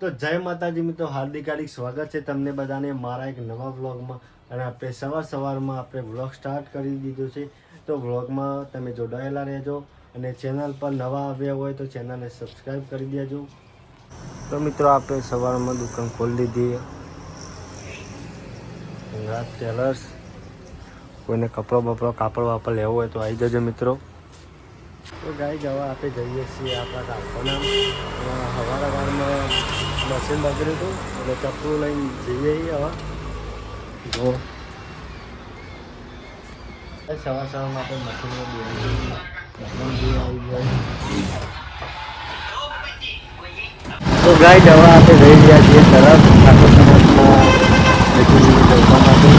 તો જય માતાજી મિત્રો, હાર્દિક સ્વાગત છે તમને બધાને મારા એક નવા વ્લોગમાં. અને આપણે સવારમાં આપણે વ્લોગ સ્ટાર્ટ કરી દીધું છે. તો વ્લોગમાં તમે જોડાયેલા રહેજો અને ચેનલ પર નવા આવ્યા હોય તો ચેનલને સબસ્ક્રાઈબ કરી દેજો. તો મિત્રો આપણે સવારમાં દુકાન ખોલી દીધી રાત ટેલર્સ. કોઈને કાપડ વાપડ લેવો હોય તો આવી જજો મિત્રો. તો ગાઈ જવા આપણે જઈએ છીએ આપણા કારખાના. સવારમાં મશીન બગડ્યું હતું એટલે ચપ્પુ લઈને જઈએ હવે. જો સવારમાં આપણે મશીનમાં તો ગાઈ જવા આપણે જઈ રહ્યા છીએ તરફ ઠાકોર સમાજમાં જવા માટે.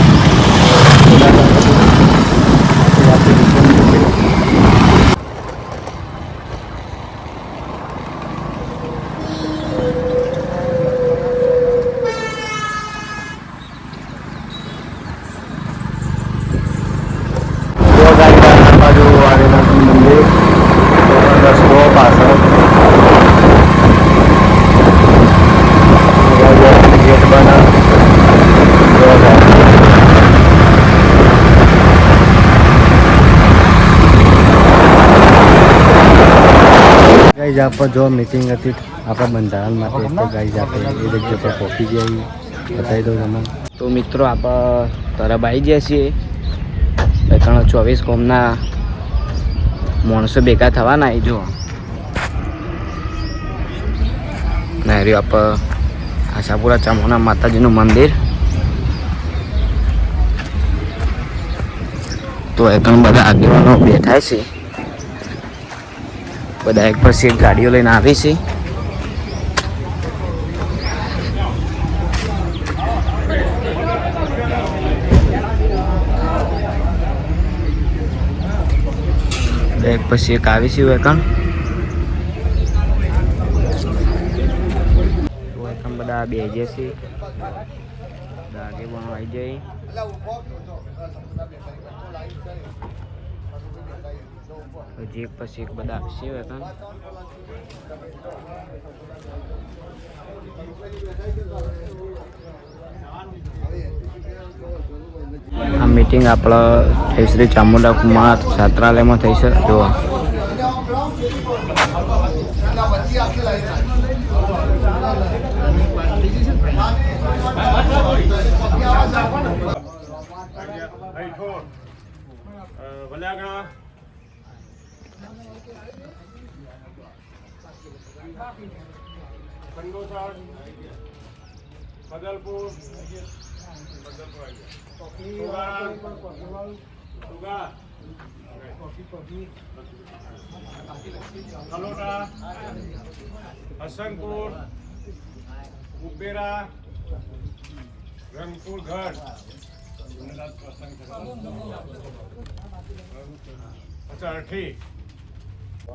ગાઈઝ આપણે જો મીટિંગ હતી આપણા બંધારણ માટે, તો ગાઈઝ આપણે એ જગ્યા પર પહોંચી જઈએ. બતાવી દઉં તમને. તો મિત્રો આપણે તરફ આવી ગયા છીએ. 24 ગામના માણસો ભેગા થવાના એ જો ના રહ્યું આપણે આશાપુરા ચામુંડા માતાજીનું મંદિર. તો એ ઘણા બધા આગેવાનો બેઠા છે. બધા એક પછી એક ગાડીઓ લઈને આવે છે. એક પછી એક આવી છે વેકણ. બધા બે જશે આગેવાનો આવી જાય. હજી એક પછી એક બધા આવશે વેકણ. આ મીટિંગ આપણા શ્રી ચામુંડા કુમાર છાત્રાલયમાં થઈ છે. જો બદલપુર કલોટા, હસનપુર, ઉપેરા, રંગપુર ગઢ, અઠી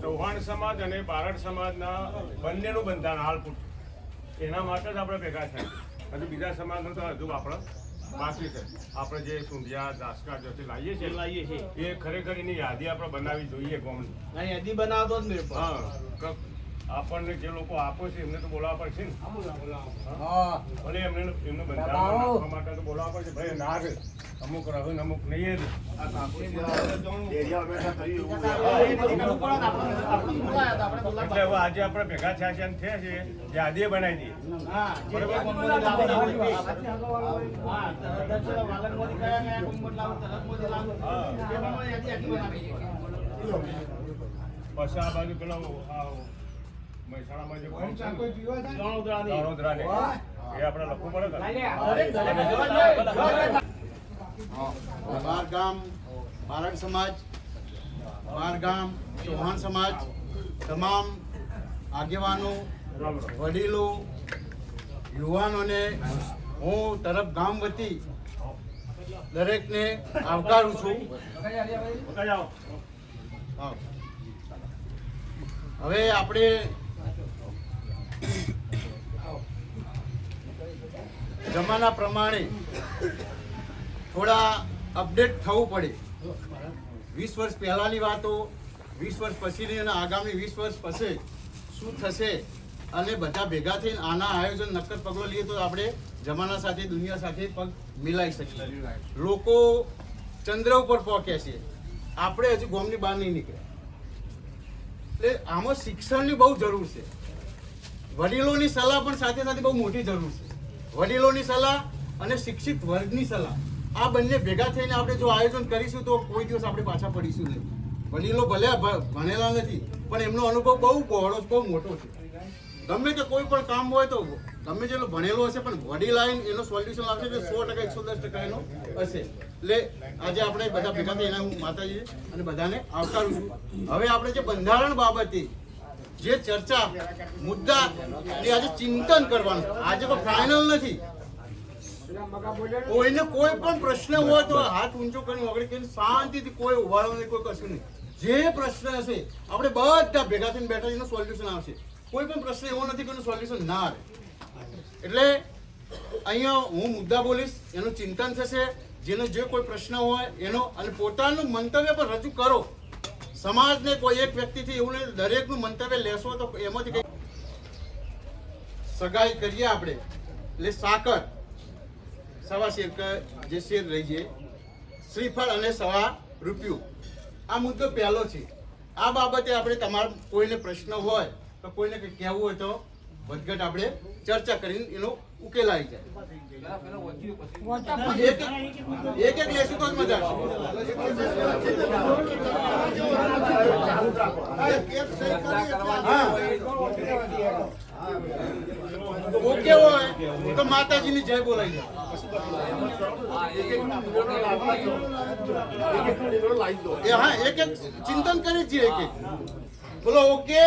ચૌહાણ સમાજ અને બારડ સમાજના બંનેનું બંધારણ હાલ એના માટે જ આપણે ભેગા છે. હજુ બીજા સમાજનું તો હજુ આપણે બાકી છે. આપણે જે સુંઢિયા દાસકા જોથી લાવીએ છીએ એ ખરેખર એની યાદી આપણે બનાવવી જોઈએ. ગામની યાદી બનાવતો જ નહીં. હા, આપણને જે લોકો આપો છે એમને તો બોલાવવા પડશે ને. ભલે એમને બંધારણ નાખવા માટે તો બોલાવવા પડશે. ભાઈ ના આવે અમુક રહે ને અમુક નહીં. એટલે હવે આજે આપણે ભેગા થયા છે યાદી બનાવી દઈએ. પછી આ બાજુ પેલો મહેસાણામાં જે વડોદરા ને એ આપણે લખવું પડે. બારગામ બારડ સમાજ, બારગામ ચૌહાણ સમાજ, તમામ આગેવાનો, વડીલો, યુવાનોને હું તરફ ગામ વતી દરેકને આવકારું છું. હવે આપણે જમાના પ્રમાણે થોડા અપડેટ થવું પડે. 20 વર્ષ પહેલાની વાતો 20 વર્ષ પછીની અને આગામી 20 વર્ષ પછી શું થશે અને બધા ભેગા થઈને આના આયોજન નક્કર પગલો લઈએ તો આપણે જમાના સાથે દુનિયા સાથે પગ મિલાઈ શકીએ. લોકો ચંદ્ર ઉપર પહોંચ્યા છે, આપણે હજુ ગામની બહાર નહીં નીકળ્યા. એટલે આમાં શિક્ષણની બહુ જરૂર છે. વડીલોની સલાહ પણ સાથે સાથે બહુ મોટી જરૂર છે. વડીલોની સલાહ અને શિક્ષિત વર્ગની સલાહ આ બંને ભેગા થઈને આપણે જો આયોજન કરીશું તો કોઈ દિવસ આપણે પાછા પડીશું નહીં. વડીલો ભલે ભણેલા નથી પણ એમનો અનુભવ બહુ બહોળો બહુ મોટો છે. ગમે તે કોઈ પણ કામ હોય તો ગમે તેટલો ભણેલો હશે પણ વડીલ આવીને એનો સોલ્યુશન આવશે એટલે 100% 110% એનો હશે. એટલે આજે આપણે બધા ભેગા થઈને હું માતાજી અને બધાને આવકારું છું. હવે આપણે જે બંધારણ બાબતે જે ચર્ચા મુદ્દા આજે ચિંતન કરવાનું, આજે કોઈ ફાઇનલ નથી. કોઈને કોઈ પણ પ્રશ્ન હોય તો હાથ ઊંચો કરીને વગડે કરીને શાંતિથી કોઈ ઉભાડો નહીં, કોઈ કશું નહીં. જે પ્રશ્ન હશે આપણે બધા ભેગા થઈને બેઠા એનું સોલ્યુશન આવશે. કોઈ પણ પ્રશ્ન એવો નથી કે એનું સોલ્યુશન ના આવે. એટલે અહીંયા હું મુદ્દા બોલીશ, એનું ચિંતન થશે. જેનો જે કોઈ પ્રશ્ન હોય એનો અને પોતાનું મંતવ્ય પણ રજૂ કરો. સમાજને કોઈ એક વ્યક્તિથી એવું નહીં, દરેકનું મંતવ્ય લેશો તો એમાંથી કંઈ સગાઈ કરીએ આપણે એટલે સાકર સવા શેર જે શેર રહી છે, શ્રીફળ અને સવા રૂપિયું. આ મુદ્દો પહેલો છે. આ બાબતે આપણે તમારા કોઈને પ્રશ્ન હોય તો કોઈને કંઈ કહેવું હોય તો વધઘટ આપણે ચર્ચા કરીને એનો ઉકેલ આવી જાય. એક એક લેશું તો જ મજા આવશે. ઓકે હોય તો માતાજીની જય બોલાઈ જાય. હા, એક એક ચિંતન કરી છીએ. એક એક બોલો ઓકે.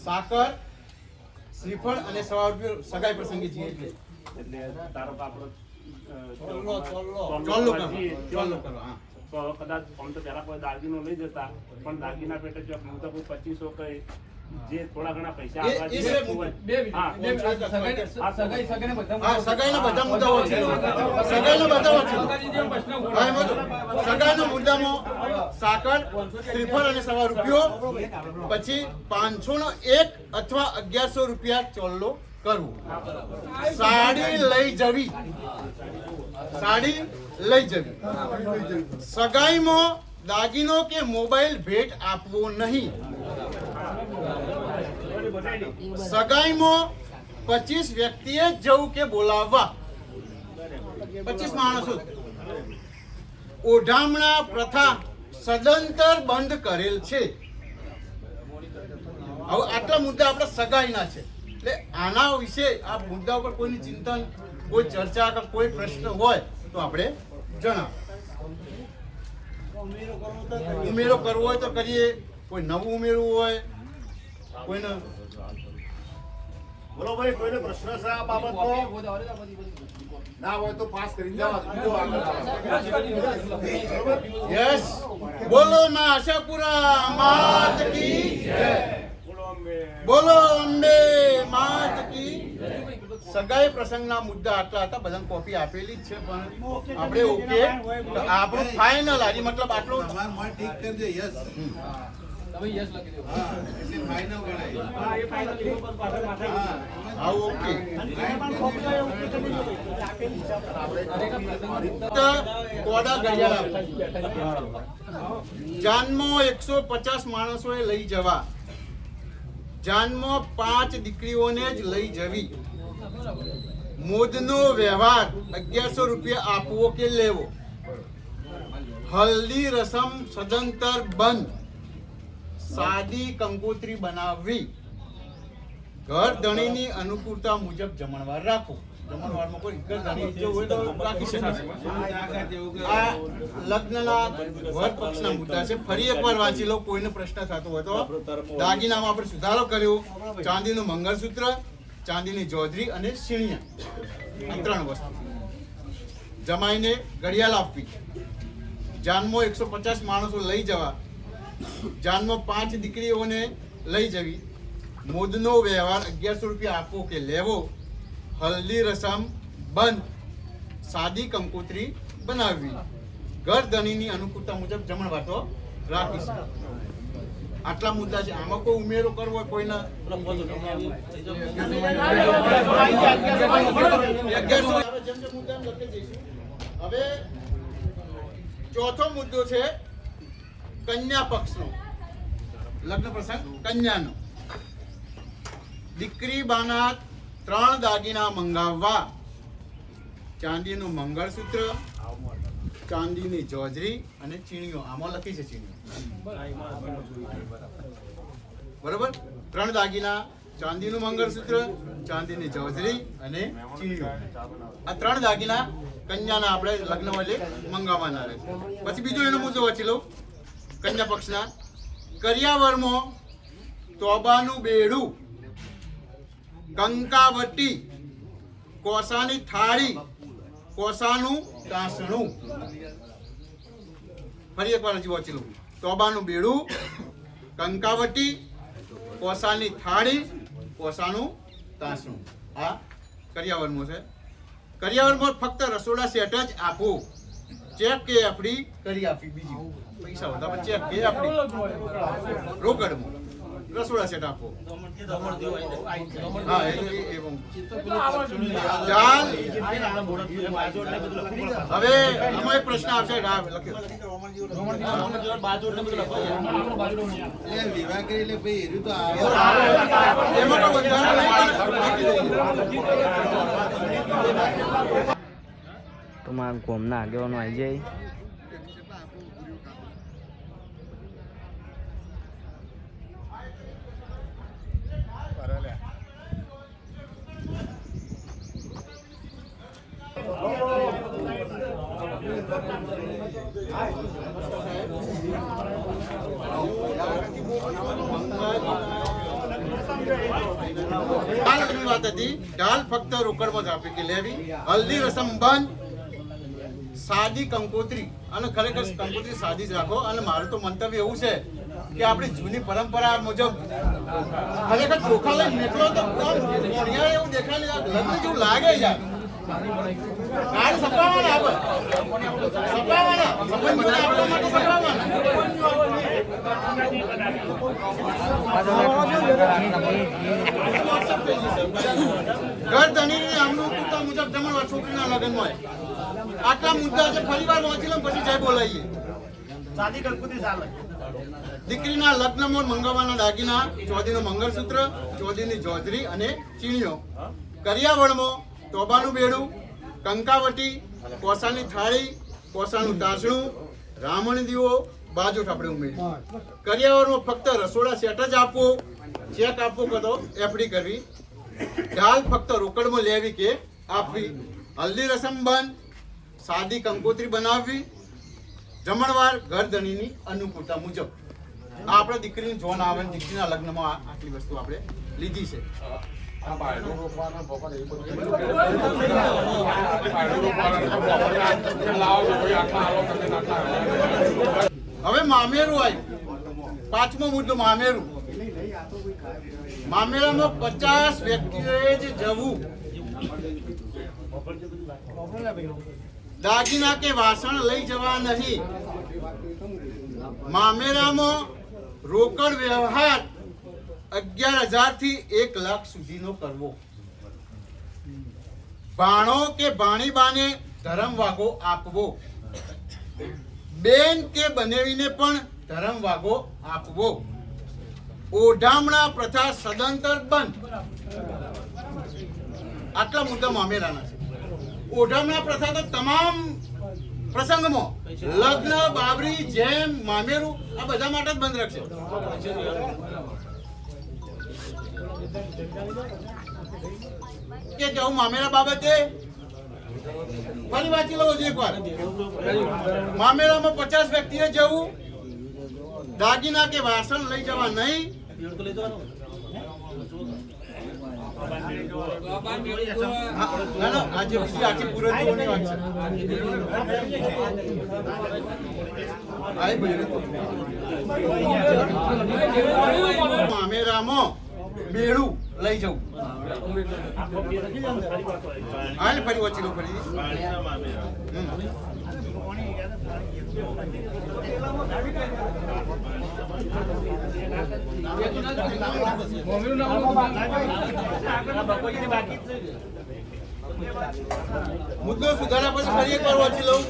સાકર, શ્રીફળ અને સવા રૂપિયા સગાઈ પ્રસંગે છીએ એટલે તારો આપણો ચોલ્લો કરો. હા, તો કદાચ આમ તો પેલા કોઈ દાગીનો લઈ જતા પણ દાગીના પેટે જો હું તો કોઈ 2500 કઈ જે થોડા ઘણા પૈસા હા, સગાઈના બધા મુદ્દાઓ છે. સગાઈના મુદ્દામાં સાકર, શ્રીફળ અને સવા રૂપિયો, પછી 501 અથવા 1100 રૂપિયા ચોલ્લો કરવું. સાડી લઈ જવી. સગાઈમાં દાગીનો કે મોબાઈલ ભેટ આપવો નહીં. સગાઈમાં 25 વ્યક્તિએ જ જવું કે બોલાવવા. 25 માણસો. ઓઢામણા પ્રથા સદંતર બંધ કરેલ છે. હવે આટલા મુદ્દા આપણા સગાઈના છે. એટલે આના વિશે આ મુદ્દા ઉપર કોઈની ચિંતન, કોઈ ચર્ચા કે કોઈ પ્રશ્ન હોય તો આપણે જણાવો. ઉમેરો કરવો હોય તો કરીએ, કોઈ નવું ઉમેરવું હોય કોઈને. બોલો ભાઈ, કોઈને પ્રશ્ન છે આ બાબતમાં? ના હોય તો પાસ કરી દેવા. યસ, બોલો માં આશાપુરા માત કી જય. બોલો અંબે માત કી. સગાઈ પ્રસંગના મુદ્દા આટલા હતા. બધાને કોપી આપેલી જ છે પણ આપણે ઓકે આપણું ફાઇનલ આજે મતલબ આટલું ઠીક કરજે. યસ, તમે યસ લખી દો. હા, એટલે ફાઇનલ ગણાય. હા, ઓકે. કોડા ગળિયાળા જાનમાં 150 માણસોએ લઈ જવા. જાનમાં 5 દીકરીઓને જ લઈ જવી. મોદનો વ્યવહાર 1100 રૂપિયા આપવો કે લેવો. હલ્દી રસમ સદંતર બંધ. સાદી કંકોત્રી બનાવવી. ઘર ધણીની અનુકૂળતા મુજબ જમણવાર રાખવો. જમણવારમાં કોઈ ઘર ધણી જો હોય તો રાખી શકાય. આ લગ્નના વર પક્ષના મુદ્દા છે. ફરી એકવાર વાંચી લો, કોઈને પ્રશ્ન થતો હોય તો. દાગીનામાં આપણે સુધારો કર્યો. ચાંદીનું મંગળસૂત્ર, ચાંદીની જોધરી અને સીણિયા, 3 વસ્તુ. જમાઈને ઘડિયાળ આપવી. જાનમાં 150 માણસો લઈ જવા. જાનમાં 5 દીકરીઓને લઈ જવી. મોદનો વ્યવહાર 1100 રૂપિયા આપવો કે લેવો. હલ્દી રસમ બંધ. સાદી કંકોત્રી બનાવવી. ઘર ધણીની અનુકૂળતા મુજબ જમણવાર તો રાખીશું. આટલા મુદ્દા છે. આમાં કોઈ ઉમેરો કરવો હોય કોઈના? 1100. હવે ચોથો મુદ્દો છે કન્યા પક્ષનો, લગ્ન પ્રસંગ કન્યાનો. દીકરી બાના 3 દાગીના મંગાવવા: ચાંદીનું મંગળસૂત્ર, ચાંદીની જોજરી અને ચીણીઓ. આમાં લખી છે ચીણીઓ, બરોબર? 3 દાગીના, ચાંદીનું મંગળસૂત્ર, ચાંદીની જોજરી અને ચીણીઓ. આ 3 દાગીના કન્યાના આપણે લગ્ન માટે મંગાવવાના રહે. પછી બીજો એનો મુદ્દો વાંચી લઉં. કન્યા પક્ષના કરિયાવરમાં તોબાનું બેડું, કંકાવટી, કોસાની થાળી, કોસાનું તાસણું. ફરી એકવાર હજી વાંચી લઉં. તોબાનું બેડું, કંકાવટી, કોસાની થાળી, કોસાનું તાસણું. આ કરિયાવરમાં છે. કરિયાવરમાં ફક્ત રસોડા સેટ જ આપો. ચેક કે એફડી કરી આપી. બીજી પૈસા વધારે ચેક કે એફડી રોકડમાં રસોડા સેટ આપો. હા, ચાલ. હવે આમાં એક પ્રશ્ન આવશે. તો મારા ગામના આગેવાનો આવી જાય. વાત હતી. ઢાલ ફક્ત રોકડમાં જ આપી કે લેવી. હલ્દી રસમ બંધ, સાદી કંકોત્રી. અને ખરેખર કંકોત્રી સાદી જ રાખો. અને મારું તો મંતવ્ય એવું છે કે આપણી જૂની પરંપરા મુજબ ખરેખર ચોખા લઈને નીકળો તો એવું દેખાય ને, લગ્ન જેવું લાગે યાર. કાળ સપાવાના આપણે સપાવાના સંબંધ જોડે આપણા માટે સપાવાના. ઘર ધણીની અનુકૂળતા મુજબ જમણવાર છોકરીના લગ્નમાં આટલા મુદ્દા છે. ફરીવાર વાંચી લઉં પછી જય બોલાવીએ. સાદી કંકોત્રી ચાલે. દીકરીના લગ્નમાં મંગાવવાના દાગીના: ચોધીનું મંગળસૂત્ર, ચોધીની જોજરી અને ચીણીઓ. કરિયાવળમાં તોબાનું બેડું, કંકાવટી, કોસાની થાળી, કોસાનું તાસણું, રામણ દીવો, બાજોઠ આપણે ઉમેરી. કરિયાવરમાં ફક્ત રસોડા સેટ જ આપવો. ચેક આપવો કે તો એફડી કરવી. ઢાલ ફક્ત રોકડમાં લેવી કે આપવી. હલ્દી રસમ બંધ, સાદી કંકોત્રી બનાવવી. જમણવાર ઘર ધણીની અનુકૂળતા મુજબ. આ આપણે દીકરીની જોન આવે, દીકરીના લગ્નમાં આટલી વસ્તુ આપણે લીધી છે. હવે મામેરું આવ્યું. 5મો મુદ્દો મામેરું. મામેરામાં 50 વ્યક્તિઓએ જ જવું. દાગીના કે વાસણ લઈ જવા નહીં. મામેરામાં રોકડ વ્યવહાર 11,000 થી 1 લાખ સુધીનો કરવો. ભાણો કે ભાણીબાને ધરમ વાગો આપવો. બેન કે બનેવીને પણ ધરમ વાગો આપવો. ઓઢામણા પ્રથા સદંતર બંધ. આટલા મુદ્દા મામેરાના છે. ઓઢામણા પ્રથા તો તમામ પ્રસંગમાં, લગ્ન, બાબરી, જેમ, મામેરું, આ બધા માટે જ બંધ રાખશે. કે જાઉં મામેરા બાબતે ફરી વાંચી લો એક વાર. મામેરામાં 50 વ્યક્તિએ જવું. દાગીના કે વાસણ લઈ જવા નહીં. આજે બીજી આખી પૂરતીઓની વાત છે. મામેરામાં બેડું લઈ જવું. ફરી વાંચી લો ફરી. મુદ્દો સુધારા પછી ફરી એકવાર વાંચી લઉં.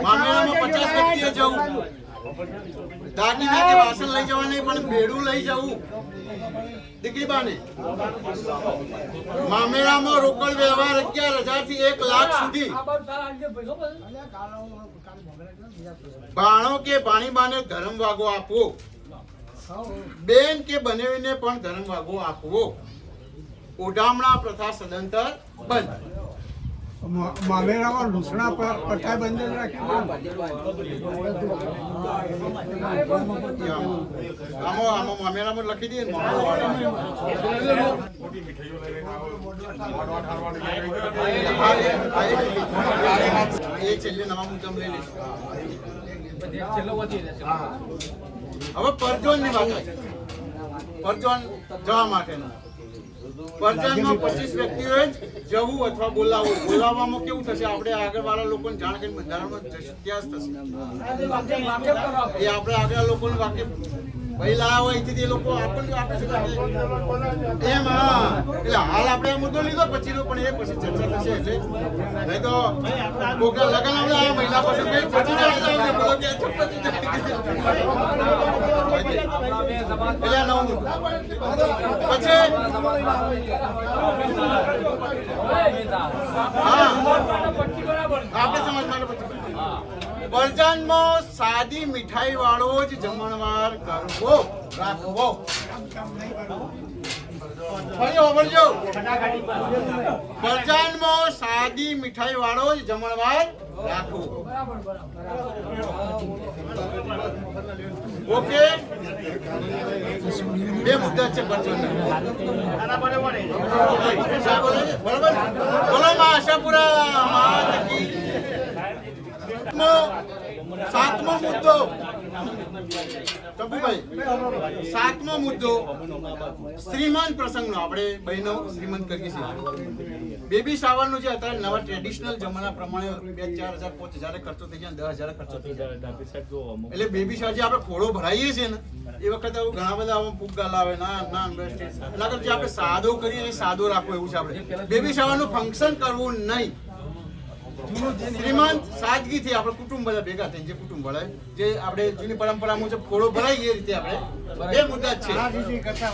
મામેરામાં 50 વ્યક્તિએ જવું, દાગીના કે વાસણ લઈ જવા નહીં પણ બેડું લઈ જવું દીકરી બાને. મામેરામાં રોકડ વ્યવહાર 11,000 થી 1 લાખ સુધી. ભાણો કે ભાણીબાને ધર્મ વાગો આપવો, બેન કે બનેવીને પણ ધર્મ વાગો આપવો. ઓઢામણા પ્રથા સદંતર બંધ. મામેરામાં લૂંટણા પ્રથા બંધ જ રાખી. આમાં મામેરામાં લખી દઈએ ને મોટી મીઠાઈઓ લઈને આવો. એ છેલ્લે નવા મુદ્દમ લઈ લઈશું. હવે પરજોન ની વાત આવી. પરજોન જવા માટેનું. પરજોનમાં 25 વ્યક્તિઓએ જવું અથવા બોલાવવું. બોલાવવામાં કેવું થશે? આપણે આગળવાળા લોકોને જાણ કરીને બંધારણમાં ઇતિહાસ થશે. એ આપણે આગળ લોકોને વાક્ય ભાઈ લાયા હોય અહીંથી એ લોકો આપણને આપે છે એમ. હા, એટલે હાલ આપણે આ મુદ્દો લીધો પછીનો, પણ એ પછી ચર્ચા થશે. એટલે નહીં તો કોકના લગન આપણે આ મહિના પછી કઈ પચી જાય બોલો કે એટલે નવો મુદ્દો પછી આપણે સમાજ માટે પરજાનમાં સાદી મીઠાઈ વાળો જ જમણવાર કરવો રાખવો. ફરી ઓવરજો. પરજાનમાં સાદી મીઠાઈ વાળો જ જમણવાર રાખવો. ઓકે, બે મુદ્દા છે પરજાનના. બરોબર. બોલો માં આશાપુરા માત કી. સાતમો મુદ્દો ટપુભાઈ, સાતમો મુદ્દો શ્રીમંત પ્રસંગનો. આપણે બહેનો શ્રીમંત કરીએ છીએ. બેબી શાવરનો જે અત્યારે નવા ટ્રેડિશનલ જમાના પ્રમાણે 2,000, 4,000, 5,000 ખર્ચો થઈ જાય, 10,000 ખર્ચો થઈ જાય. એટલે બેબી શાવર જે આપણે ખોળો ભરાઈએ છીએ ને એ વખતે ઘણા બધા ફુગ્ગા લાવે ના એટલે જે આપણે સાદો કરીએ સાદો રાખવો એવું છે. આપણે બેબી શાવરનું ફંક્શન કરવું નહીં. શ્રીમંત સાદગીથી આપણે કુટુંબ બધા ભેગા થઈને જે કુટુંબ ભરાય, જે આપણે જૂની પરંપરા મુજબ ખોળો ભરાય એ રીતે આપણે બે મુદ્દા જ છે.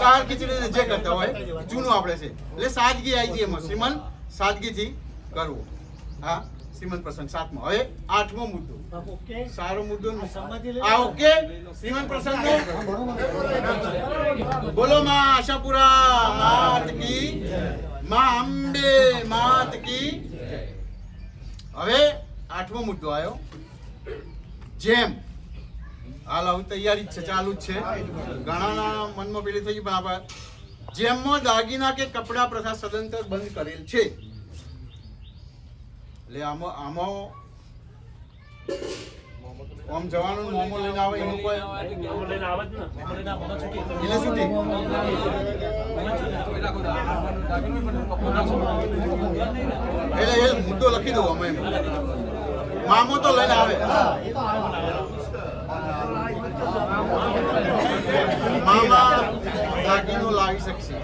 કાર ખીચડી જે કરતા હોય જૂનું આપણે છે. એટલે સાદગી આવી જાય એમાં. શ્રીમંત સાદગીથી કરવું. હા, શ્રીમંત પ્રસંગ સાતમો. હવે આઠમો મુદ્દો સારો મુદ્દો. આ ઓકે શ્રીમંત પ્રસંગ બોલો માં આશાપુરા માત કી, માં અંબે માત કી. હવે આઠમો મુદ્દો આવ્યો જેમ. હાલ આવું તૈયારી જ છે, ચાલુ જ છે. ઘણાના મનમાં પેલી થઈ ગઈ, પણ આપણે જેમમાં દાગીના કે કપડા પ્રથા સદંતર બંધ કરેલ છે. એટલે આમ જવાનું મોમો લઈને આવે એનું કોઈ એટલે શું છે? એટલે એ મુદ્દો લખી દઉં અમે. મામો તો લઈને આવે. મામા દાગીનો લાવી શકશે.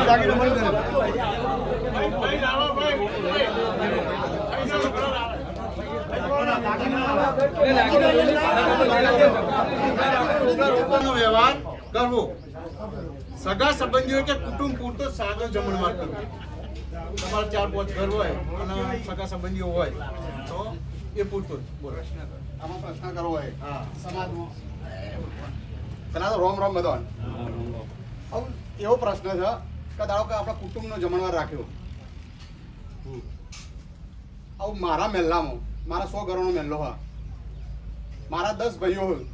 દાગીનો બંધ કરે. વ્યવહાર કરવો. સગા સંબંધીઓ કે કુટુંબ પૂરતો સાદો જમણવાર કરવો. તમારે 4-5 ઘર હોય અને સગા સંબંધીઓ હોય તો એ પૂરતો. બોલો, આમાં પ્રશ્ન કરવો હોય હા સમાજમાં પેલા તો રોમ રોમ બધો એવો પ્રશ્ન છે કે ધારો કે આપણા કુટુંબનો જમણવાર રાખ્યો. આવું મારા મહેલામાં મારા 100 ઘરોનો મહેલો હોય, મારા 10 ભાઈઓ હોય.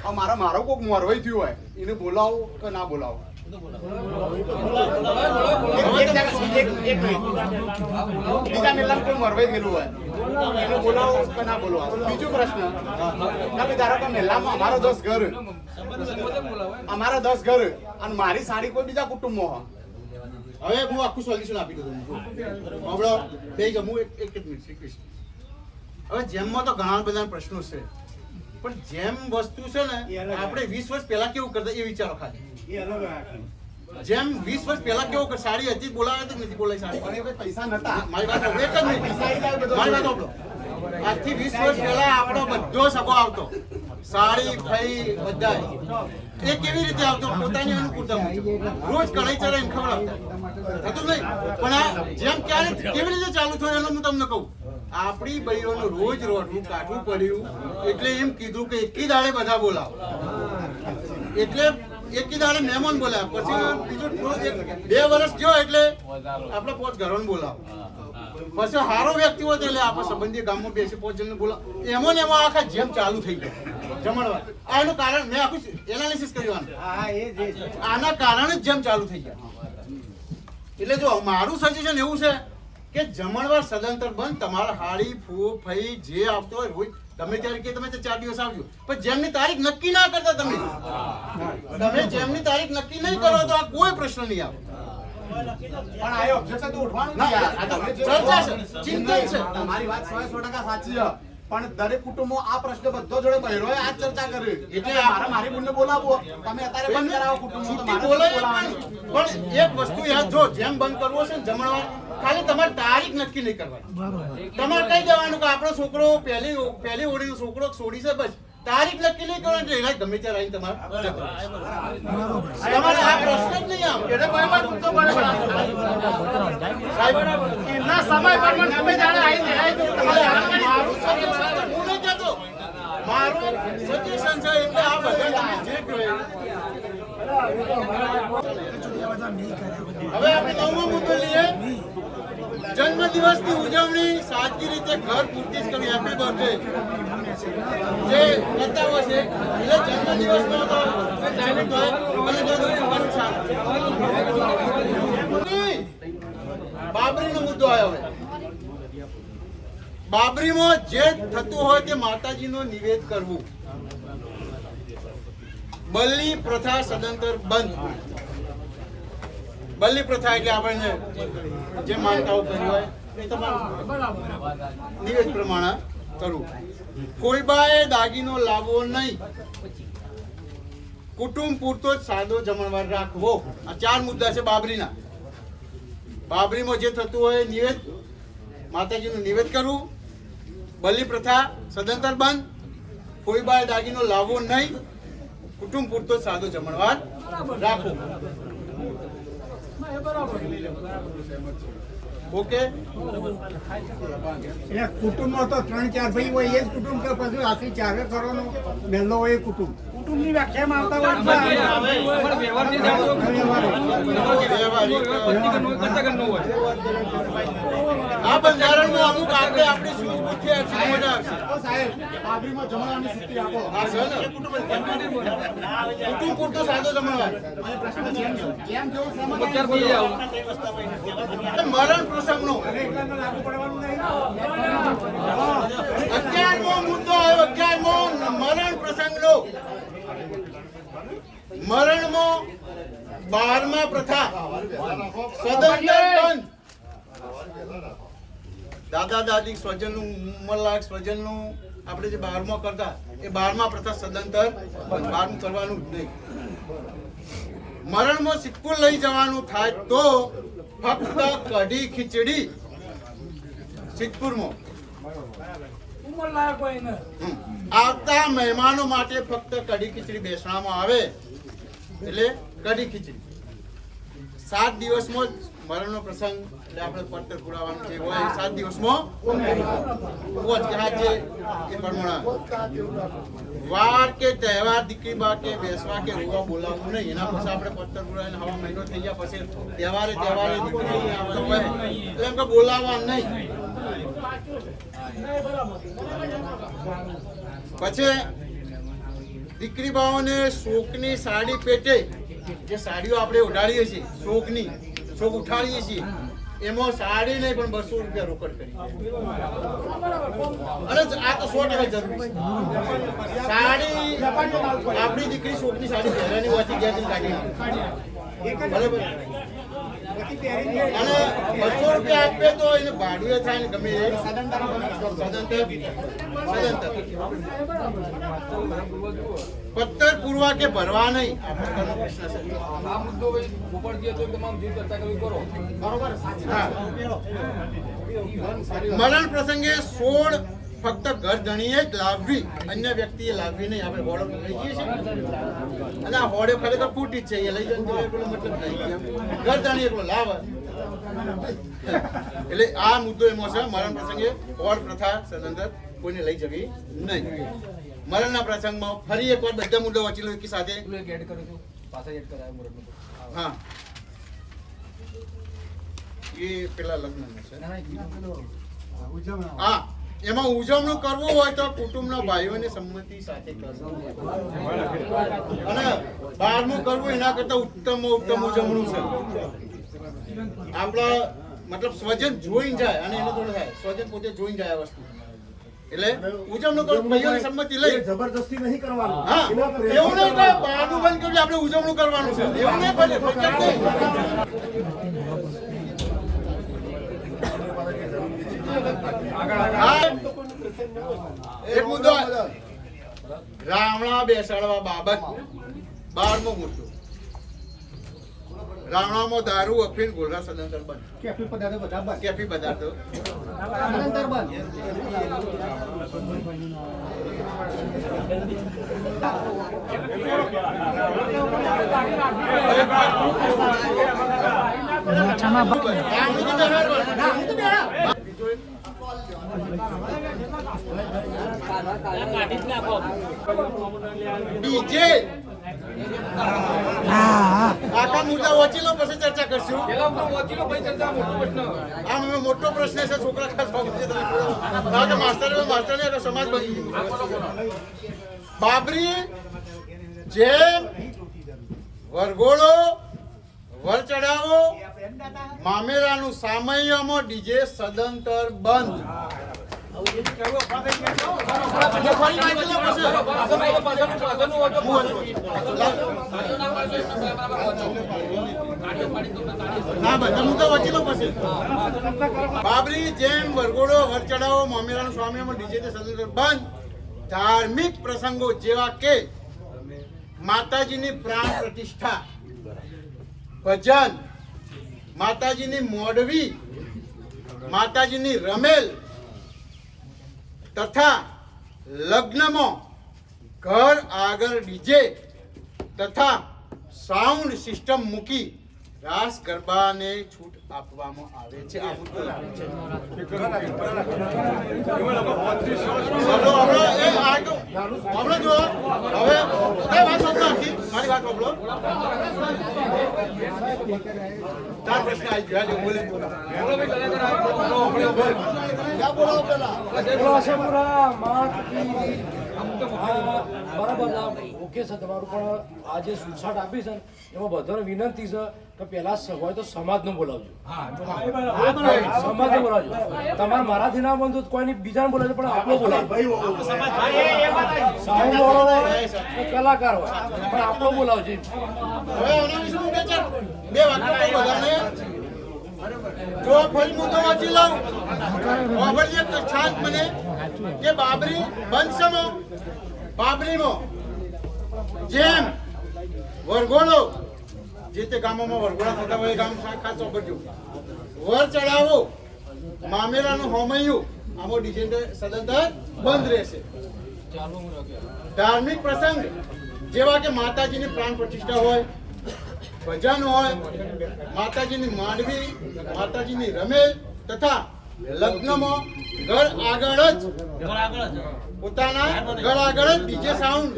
હવે મારો કોઈક મોરવાઈ થયું હોય એને બોલાવો કે ના બોલાવો? બીજા મહેલામાં કોઈ મોરવાઈ થયેલું હોય એને બોલાવો કે ના બોલાવો? બીજો પ્રશ્ન, ધારો કે મહેલામાં અમારા 10 ઘર અને મારી સાડી કોઈ બીજા કુટુંબમાં હોય હવે હું આખું સોલ્યુશન આપી દઉં તમને. હમણો બે જમું એક જ મિનિટ શ્રી કૃષ્ણ. હવે જેમમાં તો ઘણા બધા પ્રશ્નો છે, પણ જેમ વસ્તુ છે ને આપણે 20 વર્ષ પહેલા કેવું કરતા એ વિચારો ખાલી. જેમ 20 વર્ષ પહેલા કેવું કર સાડી હતી બોલાવે તો નથી બોલાય સાડી. પણ એ વખત પૈસા નતા. મારી વાત સાંભળો, એક જ મિનિટ. મારી વાત સાંભળો. આજથી 20 વર્ષ પહેલા આપણો બધો સગો આવતો, સાડી ફઈ બધા. એ કેવી રીતે આવતો? પોતાની અનુકૂળતા મુજબ રોજ કઢાઈ ચડાઈને ખવડાવતા થતું નહીં. પણ આ જેમ ક્યારે કેવી રીતે ચાલુ થયું એનું હું તમને કહું. આપણી બહેનોનું રોજ રોટલું કાઢવું પડ્યું એટલે એમ કીધું કે એકી દાડે બધા બોલાવો. એટલે એકી દાડે મહેમાન બોલાવ, પછી બીજું 2 વર્ષ ગયો એટલે આપણે 5 ઘરોને બોલાવો. પછી સારો વ્યક્તિ હોય એટલે આપણે સંબંધી ગામમાં બેસી 5 જણને બોલાવો. એમાં ને એમાં આખા જેમ ચાલુ થઈ ગયો જમણવાર. આ એનું કારણ મેં આખું એનાલિસિસ કર્યું. આના કારણે જ જેમ ચાલુ થઈ ગયા. એટલે જો મારું સજેશન એવું છે કે જમણવાર સદંતર બંધ. તમારા હાડી ફૂ ફઈ જે આવતો હોય રોજ તમે ત્યારે કે તમે 4 દિવસ આવજો, પણ જેમની તારીખ નક્કી ના કરતા તમે જેમની તારીખ નક્કી નહીં કરો તો આ કોઈ પ્રશ્ન નહીં આવે. પણ આ ઓબ્જેક્શન તો ઉઠવાનું ના, જ યાર. આ તો ચર્ચા છે, ચિંતન છે. તમારી વાત 100% સાચી છે. પણ દરેક કુટુંબો આ પ્રશ્ન બધો જોડે બહેરોએ આ જ ચર્ચા કરી. એટલે મારી બુનને બોલાવો, તમે અત્યારે બંધ કરાવો કુટુંબો, તો છૂટી મારે બોલાય બોલાવવાની. પણ એક વસ્તુ યાદ જો, જેમ બંધ કરવો છે ને જમણવાર, ખાલી તમારે તારીખ નક્કી નહીં કરવાની. તમારે કહી દેવાનું કે આપણો છોકરો પહેલી ઓળીનો છોકરો છોડી છે, બસ તારીખ નક્કી નહીં કરવાની. એટલે એના ગમે ત્યારે આવીને તમારે તમારે આ પ્રશ્ન જ નહીં આવે. એટલે કોઈ વાત પૂછતો પડે સાહેબ, એના સમય પ્રમાણે ગમે ત્યારે આવીને મારું સજેશન હું નહીં કહેતો, મારું સજેશન છે. એટલે આ બધા તમે જે કહો હવે આપણે 9મો મુદ્દો લઈએ. જન્મદિવસની ઉજવણી સાચી રીતે ઘર પૂરતી જ કરવી. હેપી બર્થડે જે કરતા હોય છે એટલે જન્મદિવસનો તો સેલિબ્રેટ હોય અને જો ઘણું સારું. બાબરીનો મુદ્દો આવ્યો. હવે બાબરીમાં જે થતું હોય તે માતાજીનો નિવેદ કરવું. બલિ પ્રથા સદંતર બંધ. બલિ પ્રથા એટલે આપણને જે માનતાઓ કરી હોય એ તમારું નિવેદ પ્રમાણે કરવું. કોઈબાએ દાગીનો લાવવો નહીં. કુટુંબ પૂરતો જ સાદો જમણવાર રાખવો. આ 4 મુદ્દા છે બાબરીના. બાબરીમાં જે થતું હોય નિવેદ, માતાજીનું નિવેદ કરવું, બલિ પ્રથા સદંતર બંધ, કોઈબાએ દાગીનો લાવવો નહીં, કુટુંબ પૂરતો સાદો જમણવાર રાખો. ઓકે. એટલે કુટુંબમાં તો 3-4 ભાઈ હોય એ જ કુટુંબ કે પછી આખી 4 ઘરોનો મહેલો હોય એ કુટુંબ. કુટુંબની વ્યાખ્યામાં આવતા આ બંધારણમાં અમુક આપણે આપણી શું બુદ્ધિ હશે મજા આવશે. તો સાહેબ બાબરીમાં જમણવાની સિદ્ધિ આપો. હા સર ને કુટુંબ પૂરતો સાદો જમણવાર. જેમ જેવું સમય મરણ પ્રસંગનો 11મો મુદ્દો આવ્યો. 11મો મરણ પ્રસંગનો. મરણમાં 12મા પ્રથા સદંતર બંધ. દાદા દાદી સ્વજનનું ઉંમરલાયક સ્વજનનું આપણે જે 12મો કરતા એ 12મા પ્રથા સદંતર બંધ. 12મું કરવાનું જ નહીં. મરણમાં સિક્કું લઈ જવાનું થાય તો ફક્ત કઢી ખીચડી સિદ્ધપુરમાં. આવતા મહેમાનો માટે ફક્ત કઢી ખીચડી બેસવામાં આવે એટલે કઢી ખીચડી. 7 દિવસમાં જ મરણનો પ્રસંગ એટલે આપણે પટ્ટર પુરાવાનું જે હોય 7 દિવસમાં પહોંચ કે આજે એ પ્રમાણે વાર કે તહેવાર દીકરી બા કે બેસવા કે રોવા બોલાવવું નહીં. એના પછી આપણે પટ્ટર પુરાવીને હવા મહિનો થઈ ગયા પછી તહેવારે દીકરી આવતો હોય એટલે એમ કે બોલાવવા નહીં. પછી દીકરી બાઓને શોકની સાડી પેટે જે સાડીઓ આપણે ઉઠાડીએ છીએ શોક ઉઠાડીએ છીએ એમાં સાડી નહીં પણ 200 રૂપિયા રોકડ કરી. અને આ તો 100% જરૂરી છે. સાડી આપણી દીકરી શોકની સાડી પહેરવાની હોવાથી ગયા કાઢી બરાબર. અને 200 રૂપિયા આપે તો એને ભાડું એ થાય ને ગમે એ સદંતર પત્તર પૂરવા કે ભરવા નહીં આ પ્રકારનો પ્રશ્ન છે. આ મુદ્દો ભાઈ ઉપરથી હતો તમામ જે ચર્ચા કરવી કરો બરોબર હા. મરણ પ્રસંગે 16 ફક્ત ઘર ધણીએ જ લાવવી, અન્ય વ્યક્તિએ લાવવી નહીં. આપણે હોડો લઈ જઈએ છીએ અને આ હોડે ખરેખર ફૂટી જ છે, એ લઈ જવાનો પેલો મતલબ નહીં. ઘર ધણી એકલો લાવે એટલે આ મુદ્દો એમાં છે. મરણ પ્રસંગે હોડ પ્રથા સદંતર કોઈને લઈ જવી નહીં. મરણના પ્રસંગમાં ફરી એકવાર બધા મુદ્દો વાંચી લો એકી સાથે. પેલું એક એડ કર્યું હતું પાછા એડ કરાયો મુરતનું હા એ પેલા લગ્ન છે. હા એમાં ઉજવણું કરવું હોય તો કુટુંબના ભાઈઓની સંમતિ સાથે કરવું અને 12મું કરવું એના કરતા ઉત્તમ ઉજવણું છે. આપણા મતલબ સ્વજન જોઈને જાય અને એને થોડું થાય સ્વજન પોતે જોઈને જાય આ વસ્તુ એટલે ઉજવણું કરવું ભાઈઓની સંમતિ લઈ જબરદસ્તી નહીં કરવાનું. હા એવું નહીં કે 12મું બંધ કર્યું આપણે ઉજવણું કરવાનું છે એવું નહીં ભલે ફરજિયાત નહીં. એક મુદ્દો રાવણા બેસાડવા બાબત 12મો મુદ્દો. રાવણામાં દારૂ અફીણ ગોળરા સદંતર બંધ. કેફી પદાર્થો બધા બંધ. કેફી પદાર્થો સદંતર બંધ. ડીજે આખા મુદ્દા વાંચી લો પછી ચર્ચા કરશું. પેલા ઉપર વાંચી લો પછી ચર્ચા મોટો પ્રશ્ન આમ હવે મોટો પ્રશ્ન છે છોકરા ખાસ કારણ કે માસ્ટર સમાજ બની બાબરી જેમ વરઘોડો વર ચડાવો મામેરાનું સામૈયામાં ડીજે સદંતર બંધ. બાબરી જેમ વરઘોડો વર ચડાવો મામેરાનું સ્વામીઓમાં ડીજે સદંતર બંધ. ધાર્મિક પ્રસંગો જેવા કે માતાજીની પ્રાણ પ્રતિષ્ઠા, ભજન, માતાજીની મોડવી, માતાજીની રમેલ તથા લગ્નમાં ઘર આગળ ડીજે તથા સાઉન્ડ સિસ્ટમ મૂકી રાસ ગરબાને છૂટ આપવામાં આવે છે. આ મુદ્દો લાગે છે. હમણાં જો હવે કઈ વાત સાંભળો આખી મારી વાત સાંભળો. તાર પ્રશ્ન આવી ગયો બોલે બોલો બરાબર ઓકે છે તમારું, પણ આ જે છૂટછાટ આપી છે એમાં બધાને વિનંતી છે કે પહેલા હોય તો સમાજને બોલાવજો. સમાજને બોલાવજો. તમારે મારાથી ના બનતું તો કોઈને બીજાને બોલાવજો, પણ આપણો બોલાવજો. સાઉન્ડ વાળો હોય કે કલાકાર હોય પણ આપણો બોલાવજો. હવે આના વિશે હું બે વાક્યો કહું બધાને. જો ફરી મુદ્દો વાંચી લઉં વાપરીએ તો શાંત મને કે બાબરી બંધસમો બાબરીમાં જેમ વરઘોડો જે તે ગામોમાં વરઘોડા થતા હોય ગામ ખાસ ચોપડજો વર ચડાવો મામેરાનું હોમૈયું આમાં ડીજે સદંતર બંધ રહેશે. ધાર્મિક પ્રસંગ જેવા કે માતાજીની પ્રાણ પ્રતિષ્ઠા હોય, ભજન હોય, માતાજીની માંડવી, માતાજીની રમેલ તથા લગ્નમાં ઘર આગળ જ પોતાના ઘર આગળ જ ડીજે સાઉન્ડ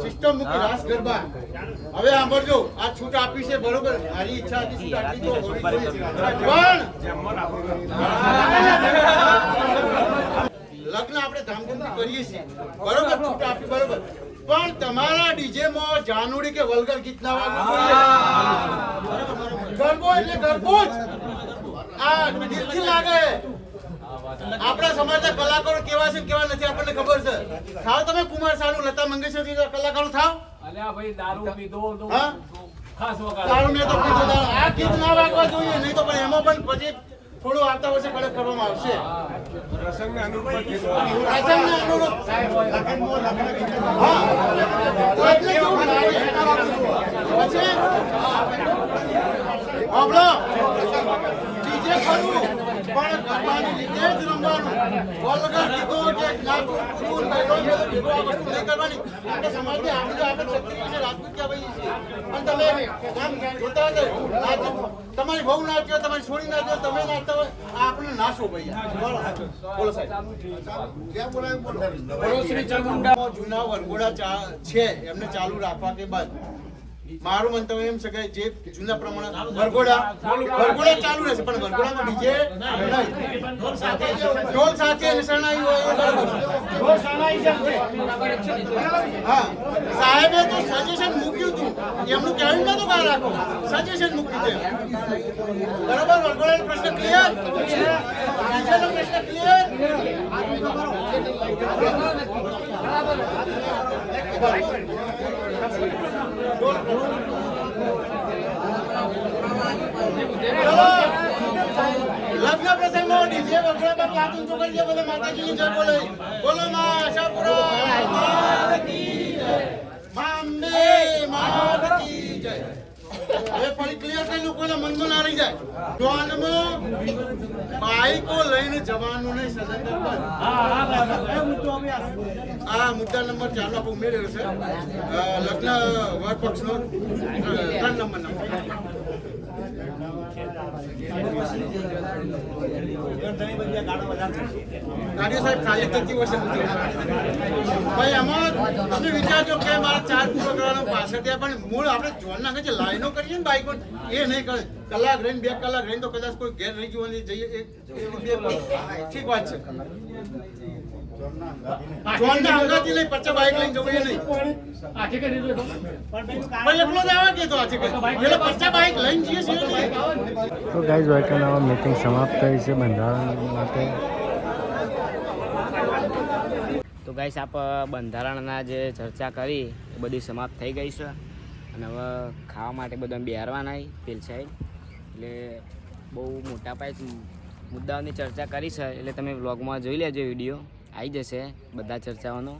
સિસ્ટમ મૂકી રાસ ગરબા. હવે સાંભળજો આ છૂટ આપી છે બરોબર, મારી ઈચ્છા હતી છૂટ આટલી તો હોવી જોઈએ પણ લગ્ન આપણે ધામધૂમથી કરીએ છીએ બરોબર, છૂટ આપી બરોબર, પણ તમારા ડીજે માં જાનુડી કે વલગર ગીત ના વાગવું જોઈએ. ગરબો એટલે ગરબો જ આ દિલથી લાગે. આપણા સમાજના કલાકારો કેવા છે કેવા નથી આપણને ખબર છે. થાવ તમે કુમાર સાનુ, લતા મંગેશકર કલાકારો થાવ. અલ્યા ભાઈ દારૂ પીધો તો હા ખાસ વગાડો. તારું મેં તો કીધું તારું. આ ગીત ના વાગવા જોઈએ નહીં તો પણ એમાં પણ પછી થોડું આવતા વર્ષે કડક કરવામાં આવશે પ્રસંગને અનુરૂપ જ ગીતો. પ્રસંગને અનુરૂપ. હા. તો એટલે કેવું લાગે? પછી સાંભળો. DJ ખરું, પણ ગરબાની રીતે જ રમવાનું. વગર ગીતો કે નાચું, કૂદવું, પહેલો ભેગો ભેગો આ વસ્તુ નહીં કરવાની. આપણે સમાજની આપણે ક્ષત્રિય છે, રાજપૂત કહેવાય છીએ. અને તમે આમ જોતા હશો, નાચો. તમારી વહુ નાચ્યો, તમારી છોડી નાચ્યો, તમે નાચતા હોય, આ આપણને નાશો ભાઈ. બોલો સાહેબ. બોલો શ્રી ચામુંડા. જૂના વરઘોડા છે એમને ચાલુ રાખવા કે બાદ મારું મંતવ્ય એમ છે કે જે જૂના પ્રમાણે વરઘોડા ચાલુ રહેશે પણ વરઘોડામાં ડીજે નહીં. ઢોલ સાથે અને શરણાઈ હોય એ બરાબર છે. હા, સાહેબે તો સજેશન મૂક્યું હતું, એમનું કહેવું નતું બહાર રાખો, સજેશન મૂક્યું છે. બરાબર, વરઘોડાનો પ્રશ્ન ક્લિયર, ડીજેનો પ્રશ્ન ક્લિયર. લગ્ન પ્રસંગમાં ડીજે વગેરે પર હાથ ઊંચો કરી દે, બોલો માતાજીની જય બોલે, બોલો માં આશાપુરા માત કી જય, માં અંબે માત કી જય. હવે ફરી ક્લિયર થઈ લોકોના મનમાં ના રહી જાય. જોનમાં બાઈકો લઈને જવાનું નહીં સદંતર પર. આ મુદ્દા નંબર 4 નો ઉમેરેલો છે. લગ્ન વર પક્ષનો 3 નંબર. ગાડીઓ સાહેબ ખાલી થતી હશે ભાઈ. આમાં તમે વિચારજો કે મારે 4 પૂરો કરવાનો પાછળ ત્યાં પણ મૂળ આપણે જોન નાખે છે લાઈનો કરીએ ને બાઈકો એ નહીં કરે. કલાક રહીને 2 કલાક રહીને તો કદાચ કોઈ ઘેર રહી જવાની જઈએ ઠીક વાત છે. જોનના અંગાથી લઈ 50 બાઈક લઈને જવું એ નહીં. પણ એકલો જ આવે કે તો આજે એટલે 50 બાઈક લઈને જઈએ છીએ નહીં. તો ગાઈઝ વાયકાના મીટિંગ સમાપ્ત થઈ છે બંધારણ માટે. તો ગાઈસ આપ બંધારણના જે ચર્ચા કરી એ બધી સમાપ્ત થઈ ગઈ છે અને હવે ખાવા માટે બધા બિહારવાના પેલ સાઈડ. એટલે બહુ મોટા પાયે મુદ્દાઓની ચર્ચા કરી છે એટલે તમે વ્લોગમાં જોઈ લેજો, વિડીયો આવી જશે બધા ચર્ચાઓનો.